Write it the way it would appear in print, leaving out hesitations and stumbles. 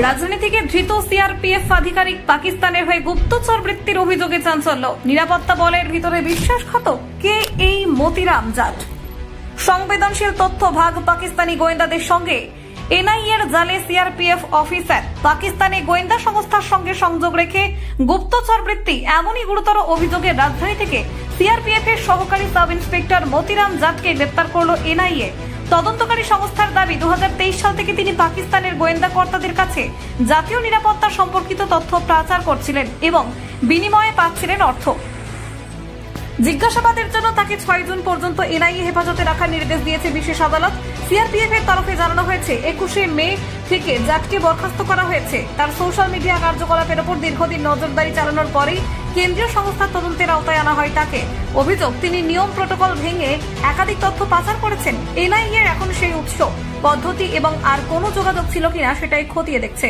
রাজধানী থেকে ধৃত সিআরপিএফ আধিকারিক পাকিস্তানের হয়ে গুপ্তচর বৃত্তির অভিযোগে চাঞ্চল্য। নিরাপত্তা বলের ভিতরে বিশ্বাসঘাতক কে এই মতিরাম জাট? সংবেদনশীল তথ্য ভাগ পাকিস্তানি গোয়েন্দাদের সঙ্গে। এনআইএর জালে সিআরপিএফ অফিসার পাকিস্তানি গোয়েন্দা সংস্থার সঙ্গে সংযোগ রেখে গুপ্তচর বৃত্তি, এমনই গুরুতর অভিযোগে রাজধানী থেকে সিআরপিএফ এর সহকারী সাব ইন্সপেক্টর মতিরাম জাটকে গ্রেপ্তার করল এনআইএ। তদন্তকারী সংস্থার দাবি 2023 সাল থেকে তিনি পাকিস্তানের গোয়েন্দা কর্তাদের কাছে জাতীয় নিরাপত্তা সম্পর্কিত তথ্য পাচার করছিলেন এবং বিনিময়ে পাচ্ছিলেন অর্থ। জিজ্ঞাসাবাদের জন্য তাকে 6 জুন পর্যন্ত এনআইএ হেফাজতে রাখার নির্দেশ দিয়েছে বিশেষ আদালত। সিআরপিএফ এর তরফে জানানো হয়েছে 21 মে থেকে জাটকে বরখাস্ত করা হয়েছে। তার সোশ্যাল মিডিয়া কার্যকলাপের উপর দীর্ঘদিন নজরদারি চালানোর পরেই কেন্দ্রীয় সংস্থার তদন্তের আওতায় আনা হয় তাকে। অভিযোগ, তিনি নিয়ম প্রটোকল ভেঙে একাধিক তথ্য পাচার করেছেন। এনআইএ এখন সেই উৎস, পদ্ধতি এবং আর কোনো যোগাযোগ ছিল কিনা সেটাই খতিয়ে দেখছে।